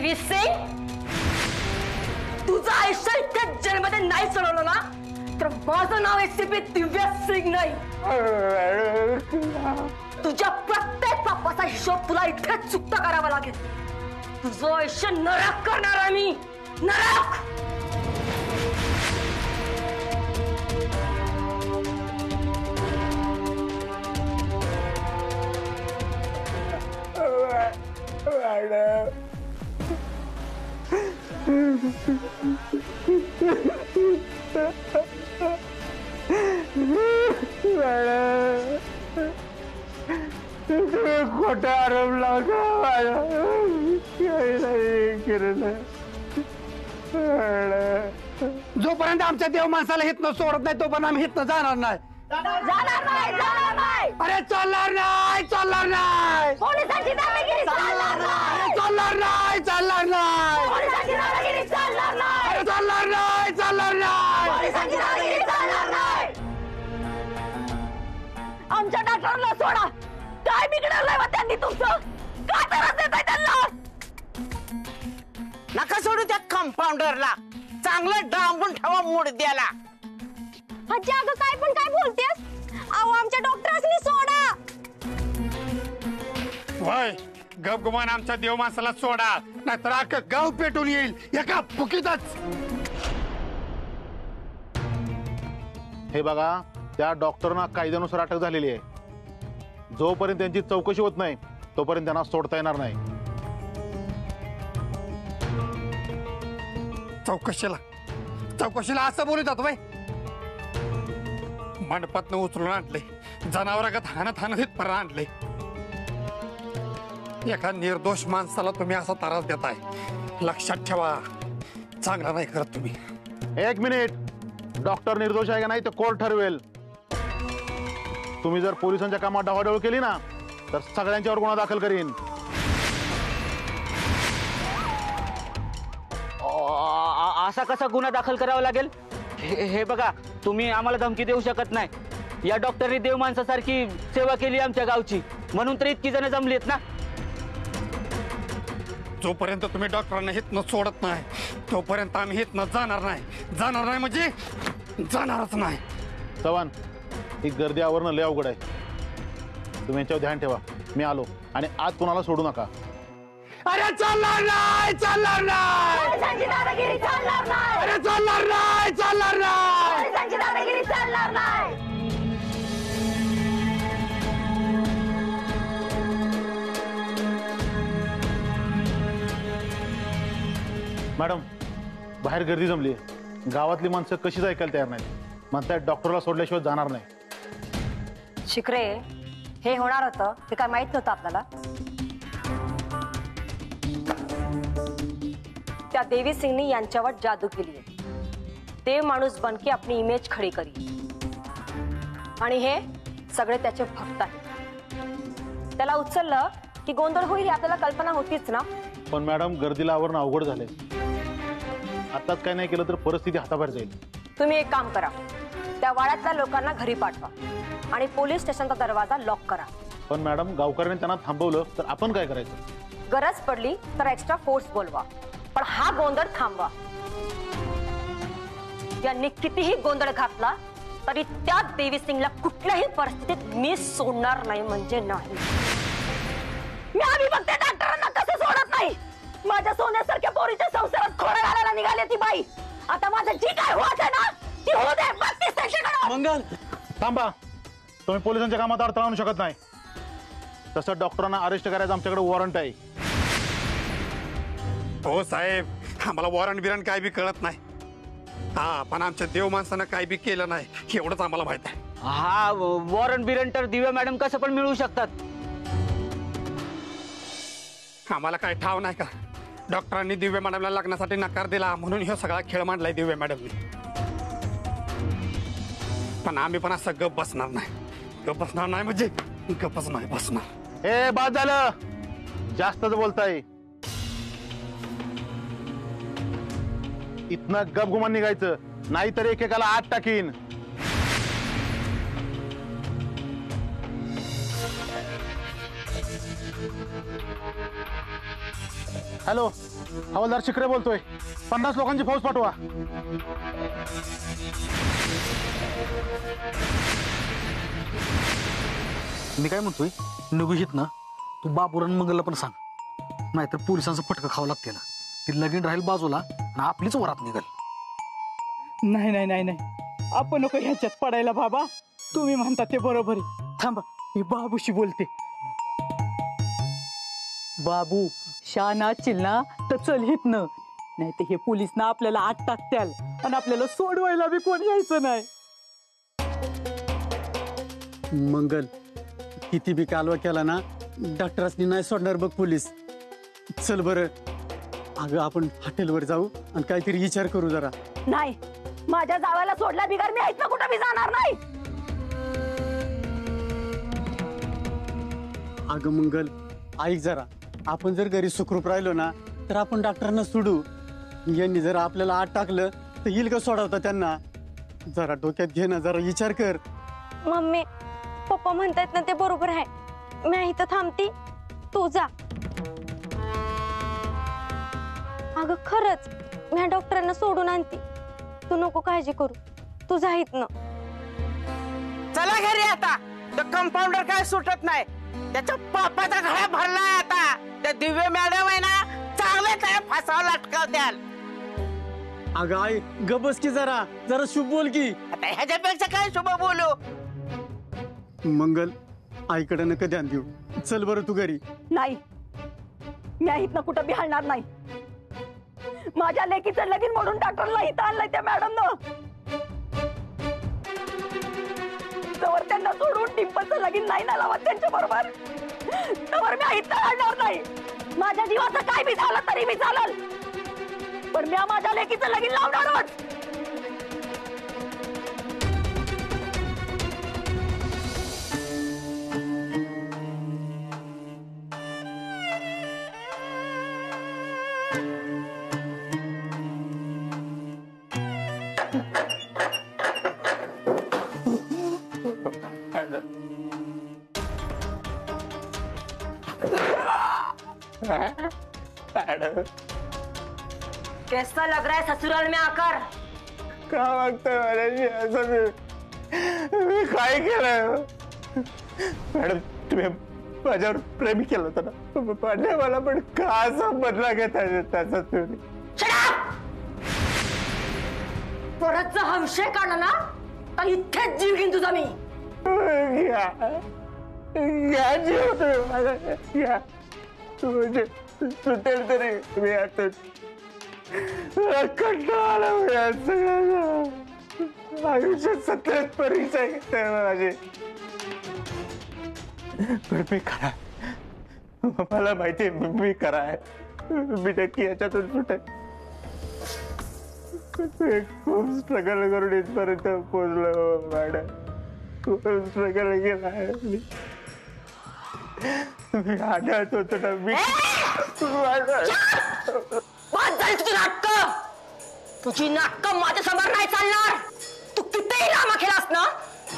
देवी सिंग, तुझं आयुष्य इतक्या जन्ममध्ये नाही चढवलं ना तर माझं नाव एसीपी दिव्या सिंग नाही. तुझ्या प्रत्येक पापाचा हिशोब तुला इथेच चुकता करावा लागेल. तुझं आयुष्य नरक करणार आहे मी, नरक. खोटा आरोप लावता. जोपर्यंत आमच्या देव माणसाला हितनं सोडत नाही तोपर्यंत आम्ही हितनं जाणार नाही. जाणार नाही, जाणार नाही. अरे चालणार नाही, चालणार नाही. पोलिसांची दादागिरी चालणार नाही. चालणार नाही, चालणार नाही. पोलिसांची दादागिरी चालणार नाही. अरे चालणार नाही, चालणार नाही. पोलिसांची दादागिरी चालणार नाही. आमच्या डॉक्टरला सोडा. काय बिघडलंय व त्यांनी तुमचं? काय त्रास देताय त्यांना? नका सोडू त्या कंपाऊंडरला. चांगलं डांबून ठेवा मूड द्याला. आजी अगं काय पण काय बोलतेस? अहो आमच्या डॉक्टरांनी सोडा. वय गपगुमान आमच्या देव माणसाला सोडा, नाहीतर अख्खं गाव पेटून येईल एका फुकीतच. हे बघा, त्या डॉक्टरना कायद्यानुसार अटक झालेली आहे. जोपर्यंत त्यांची चौकशी होत नाही तोपर्यंत त्यांना सोडता येणार नाही. चौकशीला असं बोलू जातो बाई. मंडपातनं उचलून आणले, जनावरागत हाणत हाणत इथपर्यंत आणले. एका निर्दोष माणसाला तुम्ही असा त्रास देताय, लक्षात ठेवा. चांगला नाही करत तुम्ही. एक मिनिट, डॉक्टर निर्दोष आहे का नाही ते कोर्ट ठरवेल. तुम्ही जर पोलिसांच्या कामात ढवळाढवळ केली ना तर सगळ्यांच्यावर गुन्हा दाखल करीन. असा कसा गुन्हा दाखल करावा लागेल? हे बघा, तुम्ही आम्हाला धमकी देऊ शकत नाही. या डॉक्टरनी देव माणसासारखी सेवा केली आमच्या गावची, म्हणून तर इतकी जण जमलीत ना. जोपर्यंत तुम्ही डॉक्टरांना हितनं सोडत नाही तोपर्यंत आम्ही हितनं जाणार नाही. जाणार नाही म्हणजे जाणारच नाही. चव्हाण, ही गर्दी आवरणं लय अवघड आहे. तुम्ही यांच्यावर ध्यान ठेवा. मी आलो आणि आज कोणाला सोडू नका. अरे चालणार नाही, चालणार नाही. पोलिसांची दादागिरी चालणार नाही. अरे चालणार नाही, चालणार नाही. पोलिसांची दादागिरी चालणार नाही. मॅडम, बाहेर गर्दी जमली. गावातली माणसं कशीच ऐकायला तयार नाहीत. म्हणताय डॉक्टरला सोडल्याशिवाय जाणार नाही. शिकरे, हे होणार होतं ते काय माहित नव्हतं आपल्याला? त्या देवी सिंगनी यांच्यावर जादू केली आहे. ते माणूस बनके आपली इमेज खडी करी, आणि हे सगळे त्याचे भक्त आहेत. त्याला उचललं की गोंधळ होईल आपल्याला कल्पना होतीच ना. पण मॅडम, गर्दीला आवरणं अवघड झालंय. आताच काय नाही केलं तर परिस्थिती हाताबाहेर जाईल. तुम्ही एक काम करा, त्या वाड्यातल्या लोकांना घरी पाठवा आणि पोलीस स्टेशनचा दरवाजा लॉक करा. पण मॅडम, गावकऱ्यांनी त्यांना थांबवलं तर आपण काय करायचं? गरज पडली तर एक्स्ट्रा फोर्स बोलवा, पण हा गोंधळ थांबवा. यांनी कितीही गोंधळ घातला तरी त्या देवी सिंगला कुठल्याही परिस्थितीत मी सोडणार नाही म्हणजे नाही. मी आम्ही बघते डॉक्टरांना कसं सोडत नाही. माझ्या सोन्यासारख्या पोरीच्या संसारात खोडा घालायला निघाली ती बाई. आता माझं जी काय होत आहे ना ती होऊ दे. 32 सेकंड. मंगल, थांबा. तुम्ही पोलिसांच्या कामात अडथळा आणू शकत नाही. तसं डॉक्टरांना अरेस्ट करायचं आमच्याकडे वॉरंट आहे. हो साहेब, आम्हाला वॉरंट बिरंट काय बी कळत नाही. हा, पण आमच्या देव माणसानं काय बी केलं नाही एवढंच आम्हाला माहित आहे. हा, वॉरंट बिरंट तर दिव्या मॅडम कसं पण मिळू शकतात. आम्हाला काय ठाव नाही का? डॉक्टरांनी दिव्या मॅडमला लग्नासाठी नकार दिला म्हणून हे सगळा खेळ मांडलाय दिव्या मॅडमने. पण आम्ही पण असं गप बसणार नाही. गप बसणार नाही म्हणजे गपच नाही बसणार. ए, बाद झालं, जास्तच बोलताय. इथनं गपगुमान निघायचं, नाहीतर एकेकाला आत टाकीन. हॅलो, हवालदार शिकरे बोलतोय. 50 लोकांची फौज पाठवा. मी काय म्हणतोय, निघू हित ना तू बाबुरान मंगलला पण सांग, नाहीतर पोलिसांचं फटकं खावं लागते ना. ती लगीन राहील बाजूला आणि आपलीच वरात निघल. नाही नाही नाही नाही, आपण नको ह्याच्यात पडायला बाबा. तुम्ही म्हणता ते बरोबर आहे. थांबा, मी बाबूशी बोलते. बाबू, शाना चिल्ला तर चल हितनं, नाही तर हे पोलीस ना आपल्याला आत टाकत्याल आणि आपल्याला सोडवायला बी कोण यायचं नाही. मंगल, किती बी कालवा केला ना, डॉक्टरांनी नाही सोडणार बघ पोलीस. चल बरं. अगं आपण हॉटेलवर जाऊ आणि काहीतरी विचार करू जरा. नाही, माझ्या जावाला सोडला बिगर मी ऐकलं कुठं बी जाणार नाही. अगं मंगल, ऐक जरा. आपण जर घरी सुखरूप राहिलो ना तर आपण डॉक्टरांना सोडू. यांनी जर आपल्याला आत टाकलं तर येईल का सोडवता त्यांना? जरा डोक्यात घे ना, जरा विचार कर. मम्मी, पप्पा म्हणतायत ना ते बरोबर आहे. मी इथं थांबती, तू जा. अगं खरंच, मी डॉक्टरांना सोडून आणते. तू नको काळजी करू, तू जा इथनं. चला घरी आता. तो कंपाऊंडर काय सुटत नाही. त्याच्या पापाचा घडा भरलाय आता. त्या दिव्य मॅडम आहे ना, चांगले काय फासावर लटकावत्याल. अगं आई गबस की जरा जरा शुभ बोल की. आता ह्याच्यापेक्षा काय शुभ बोलू. मंगल, आईकडे नका ध्यान देऊ. चल बरं तू घरी. नाही, मी इथनं कुठं बी हलणार नाही. माझ्या लेकीचं लगीन म्हणून डॉक्टरला इथं आणलंय त्या मॅडमनं. तवर त्यांना सोडून डिंपलचं लगीन नाही ना लावत त्यांच्या बरोबर, तवर मी इथं हलणार नाही. माझ्या जीवाचं काय बी झालं तरी मी चालल, पण मी माझ्या लेकीचं लगीन लावणारच. कैसा लग रहा है ससुराल में आकर? का वागतोय माझ्याशी असं? मी काय केलं मॅडम? तुम्ही माझ्यावर प्रेम केलं होतं ना, पण मला पण का असा बदला घेता त्याचा तुम्ही? परत जर हा विषय काढला ना तर इथेच जीव घेईन तुझा मी. घ्या जीव तुम्ही माझा, घ्या. म्हणजे सुटेल तरी मी आता कंटाळा आला सगळं. आयुष्यात 17 परीक्षा घेते माझी, पण मी करा. मला माहिती मी करा. मी नक्की याच्यातून सुटे. खूप स्ट्रगल करून इथपर्यंत पोहोचलो मॅडम. खूप स्ट्रगल केला आहे मी. आढळत होतो ना मी. तुझी नाटकं, तुझी नाटकं माझ्या समोर नाही चालणार. तू कितीही लांब खेळास ना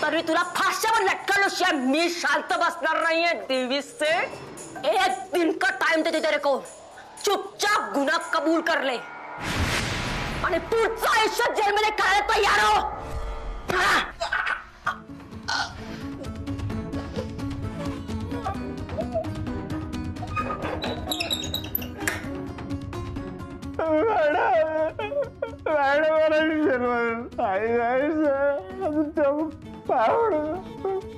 तरी तुला फाश्यावर लटकवल्याशिवाय मी शांत बसणार नाहीये. देवी से 1 दिन का टाइम देते तेरे को. चुपचाप गुन्हा कबूल कर ले आणि पुढचं आयुष्य जेलमध्ये करायला तयार हो.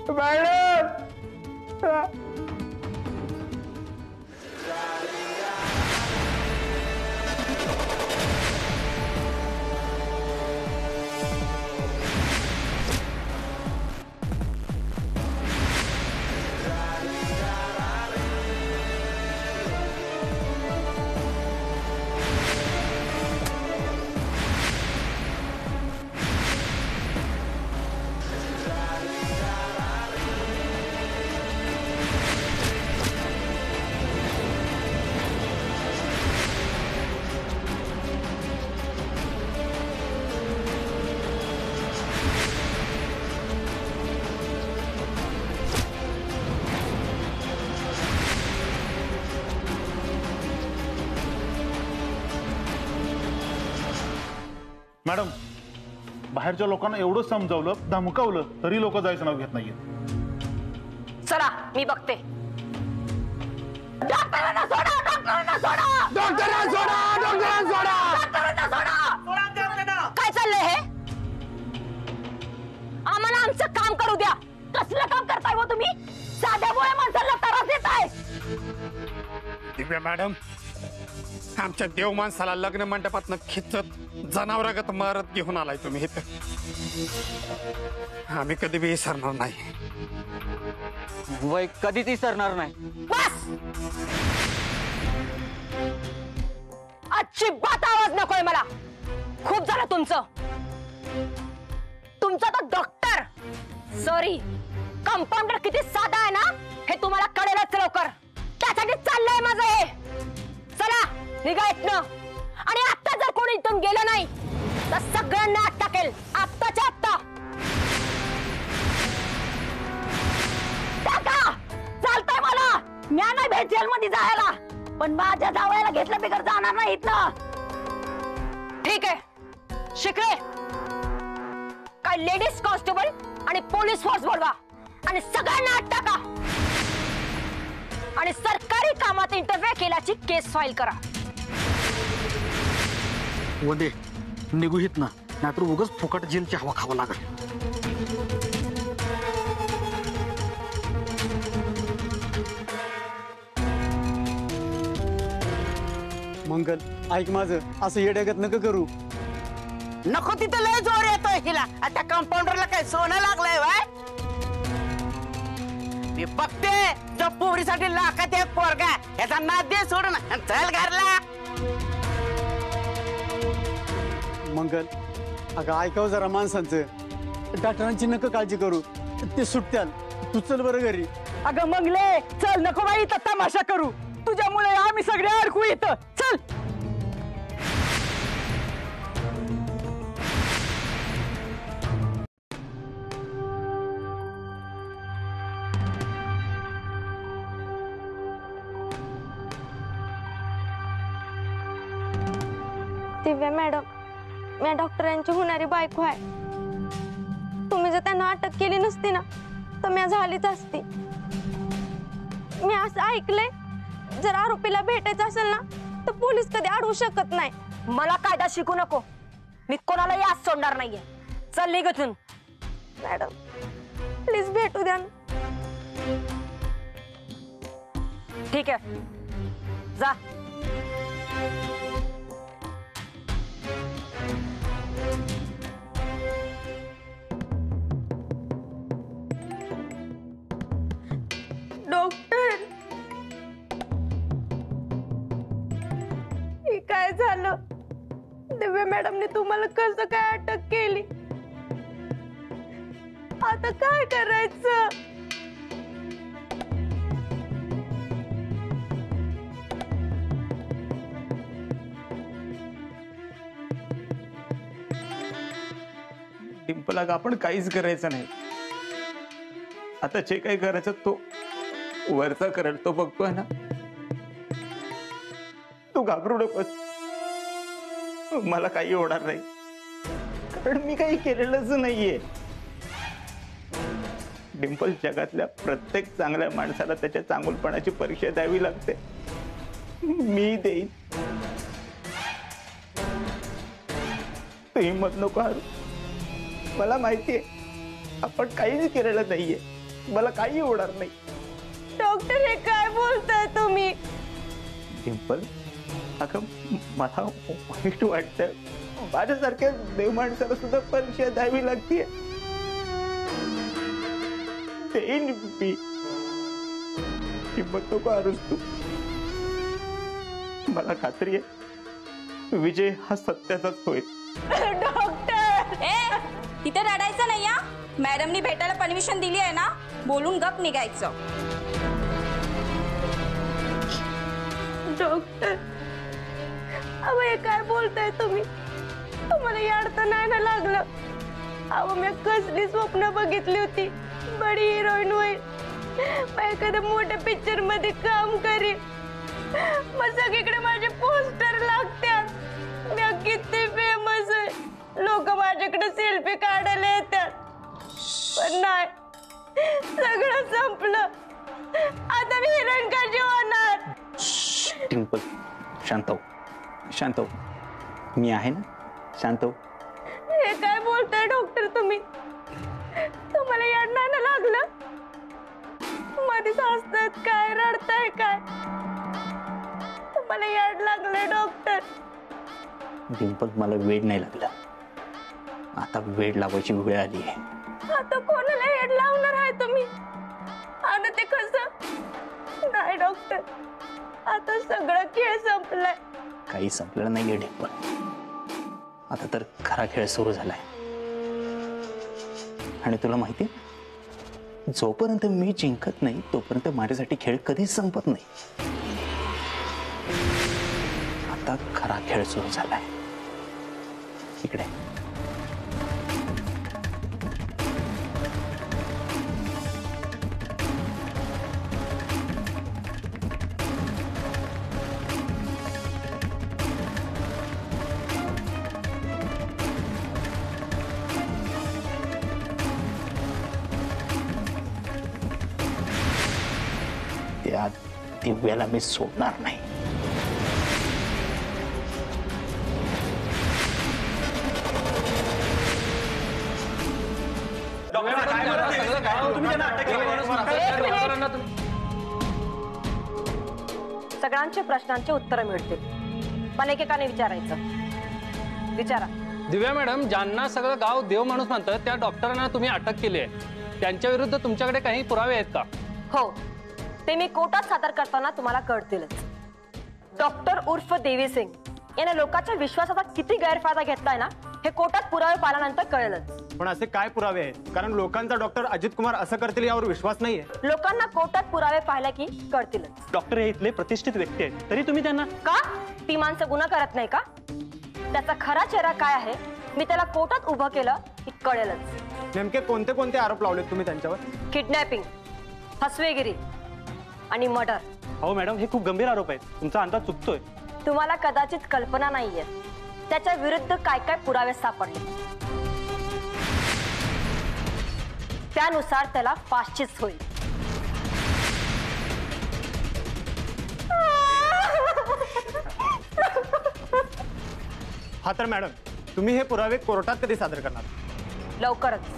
मॅडम मॅडम बाहेरच्या लोकांना एवढं समजावलं धमकावलं तरी लोक जायचं नाव घेत नाहीये. चला मी बघते. डॉक्टरांना सोडा, डॉक्टरांना सोडा, डॉक्टरांना सोडा, डॉक्टरांना सोडा, डॉक्टरांना सोडा. काय चाललंय हे? आम्हाला आमचं काम करू द्या. कसलं काम करताय हो तुम्ही? साध्या बोळ्या माणसाला त्रास देताय. दिव्या मॅडम, आमच्या देव माणसाला लग्न मंडपातनं खिचत जनावरागत मारत घेऊन आलाय तुम्ही इथं. आम्ही कधी बी विसरणार नाही. वय कधीच विसरणार नाही. बस, अजिबात आवाज नकोय मला. खूप झालं तुमचं. तुमचा तो डॉक्टर, सॉरी कंपाऊंडर किती साधा आहे ना हे तुम्हाला कळेलच लवकर. त्यासाठी चाललंय माझं हे. चला निघा इथनं. आणि आता जर कोणी इथून गेलं नाही तर सगळ्यांना आत टाकेल, आत्ताच्या आत्ता. टाका. चालतंय मला. म्या नाही भेट जेलमध्ये जायला, पण माझ्या जावयाला घेतलं बिगर जाणार नाही इथनं. ठीक आहे शिकले. काय लेडीज कॉन्स्टेबल आणि पोलीस फोर्स बोलवा आणि सगळ्यांना आत टाका. आणि सरकारी कामात इंटरफेअर केल्याची केस फाईल करा. वंदे निघू हित ना, नाहीतर उगाच फुकट जेलची हवा खावा लागेल. मंगल ऐक माझं, असं येड्यागत नका करू. नको तिथं लय जोर येतोय हिला. त्या कंपाऊंडरला काय सोनं लागलंय वाय? मी बघते जो पोरीसाठी लाखात एक पोरगा याचा नाद दे सोडून चल घरला. मंगल अगं ऐकाव जरा माणसांचं. डॉक्टरांची नका काळजी करू, ते सुटत्याल. तू चल बरं घरी. अगं मंगले चल, नको बाई इथं तमाशा करू. तुझ्यामुळे आम्ही सगळे अडकू इथं. चल. दिव्या मॅडम, मी डॉक्टरांची होणारी बायको आहे. तुम्ही जर त्यांना अटक केली नसती ना तर मी झालीच असती. मी असं ऐकलंय जर आरोपीला भेटायचं असेल ना तर पोलीस कधी अडवू शकत नाही. मला कायदा शिकू नको. मी कोणालाही आज सोडणार नाहीये. चल निघ इथून. मॅडम प्लीज भेटू द्या ना. ठीक आहे जा. डॉक्टर हे काय झालं? दिव्या मॅडमने तुम्हाला कसं काय अटक केली? आता काय करायचं? डिंपल, आपण काहीच करायचं नाही. आता जे काही करायचं तो वरचा करेल, तो बघतोय ना. तू घाबरू नकोस. मला काही होणार नाही, कारण मी काही केलेलंच नाहीये. डिंपल, जगातल्या प्रत्येक चांगल्या माणसाला त्याच्या चांगुलपणाची परीक्षा द्यावी लागते. मी देईन. तू हिंमत नको हारू. मला माहितीये आपण काहीच केलेलं नाहीये. मला काही होणार नाही. डॉक्टर हे काय बोलताय तुम्ही? डिंपल, अगं मला वाईट वाटतं. माझ्यासारख्या देव माणसाला सुद्धा परीक्षा द्यावी लागते. देईन मी. हिंमत नको हारूस तू. मला खात्री आहे विजय हा सत्याचाच होईल. डॉक्टर तिथे रडायचं नाही या. मॅडमनी भेटायला परमिशन दिली आहे ना, बोलून गप निघायचं. डॉक्टर अहो हे काय बोलताय तुम्ही? तुम्हाला याड तर नाही ना लागलं? अहो मी कसली स्वप्न बघितली होती. बडी हिरोईन होईल, एखाद्या मोठ्या पिक्चर मध्ये काम करीन, मग सगळीकडे माझे पोस्टर लागतात. मी किती फेमस आहे. लोक माझ्याकडे सेल्फी काढायला येतात, पण नाही, सगळं संपलं. आता मी हिरण कशी होणार? डिंपल, शांत हो, शांत हो. मी आहे ना, शांत हो. हे काय बोलताय डॉक्टर तुम्ही? तुम्हाला याड नाही ना लागलं? मध्येच हसतायत काय, रडताय काय? तुम्हाला याड लागलंय डॉक्टर? डिंपल, मला वेळ नाही लागला, आता वेळ लावायची वेळ आली आहे. आता कोणाला हेड लावणार आहे तुम्ही? आणि ते कसं? नाही डॉक्टर, आता सगळं खेळ संपलाय. काही संपलेलं नाहीये डिंपल, आता तर खरा खेळ सुरू झालाय. आणि तुला माहिती, जोपर्यंत मी जिंकत नाही तोपर्यंत माझ्यासाठी खेळ कधीच संपत नाही. आता खरा खेळ सुरू झालाय. इकडे त्या दिव्याला मी सोडणार नाही. सगळ्यांच्या प्रश्नांची उत्तरं मिळतील, पण एकेकाने विचारायचं. विचारा. दिव्या मॅडम, ज्यांना सगळं गाव देव माणूस म्हणतं त्या डॉक्टरांना तुम्ही अटक केली आहे, त्यांच्या विरुद्ध तुमच्याकडे काही पुरावे आहेत का? हो, ते मी कोर्टात सादर करताना तुम्हाला कळतीलच. डॉक्टर उर्फ देवी सिंग याने लोकांच्या विश्वासाचा किती गैरफायदा घेतलाय ना, हे कोर्टात पुरावे पाहिल्यानंतर कळेलच. पण असे काय पुरावे आहेत? कारण लोकांचा डॉक्टर अजित कुमार असं करतील यावर विश्वास नाहीये. लोकांना कोर्टात पुरावे पाहिले की कळतीलच. डॉक्टर हे इथले प्रतिष्ठित व्यक्ती आहेत, तरी तुम्ही त्यांना का? ती माणसं गुन्हा करत नाही का? त्याचा खरा चेहरा काय आहे मी त्याला कोर्टात उभं केलं की कळेलच. नेमके कोणते कोणते आरोप लावलेत तुम्ही त्यांच्यावर? किडनॅपिंग, फसवेगिरी आणि मर्डर. हो मॅडम, हे खूप गंभीर आरोप आहेत, तुमचा अंदाज चुकतोय. तुम्हाला कदाचित कल्पना नाहीये त्याच्या विरुद्ध काय काय पुरावे सापडले. त्यानुसार त्याला फाशीच होईल. हा तर मॅडम, तुम्ही हे पुरावे कोर्टात कधी सादर करणार? लवकरच.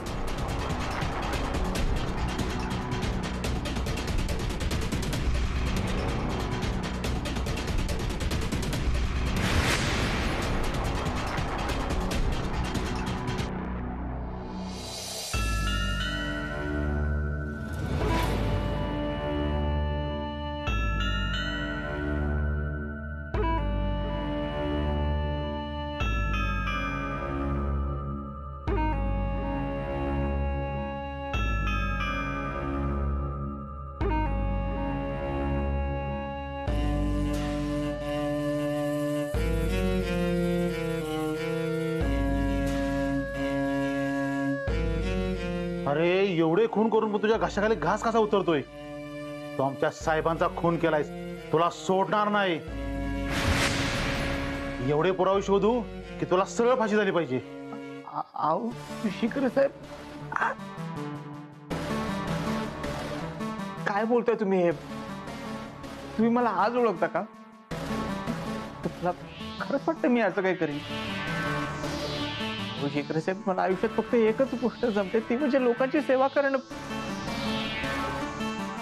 अरे एवढे खून करून पण तुझ्या घशाखाली घास कसा उतरतोय? तू आमच्या साहेबांचा खून केलायस, तुला सोडणार नाही. एवढे पुरावे शोधू की तुला सरळ फाशी झाली पाहिजे. आओ शिखर साहेब, काय बोलताय तुम्ही? हे तुम्ही मला आज ओळखता का? तुम्हाला खरंच वाटतं मी असं काही करीन? शिखर साहेब, मला आयुष्यात फक्त एकच गोष्ट जमते, ती म्हणजे लोकांची सेवा करणं.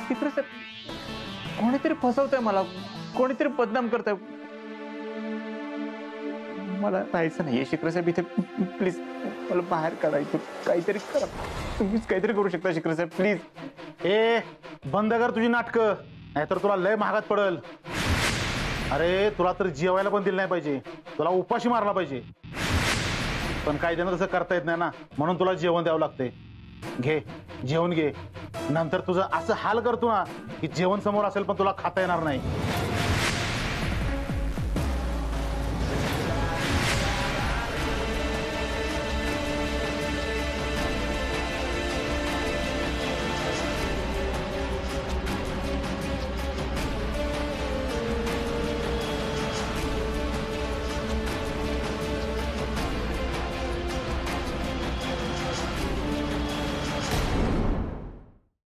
शिखर साहेब, कोणीतरी फसवतंय मला, कोणीतरी बदनाम करतंय. मला राहायचं नाहीये शिखर साहेब इथे. प्लीज मला बाहेर काढायचं, काहीतरी करा. तुम्हीच काहीतरी करू शकता शिखर साहेब, प्लीज. ए बंद कर तुझी नाटकं, नाहीतर तुला लय महागात पडल. अरे तुला तर जेवायला पण दिलं नाही पाहिजे, तुला उपाशी मारला पाहिजे. पण कायद्यानं तसं करता येत नाही ना, म्हणून तुला जेवण द्यावं लागते. घे जेवण घे, नंतर तुझं असं हाल करतो ना की जेवण समोर असेल पण तुला खाता येणार नाही.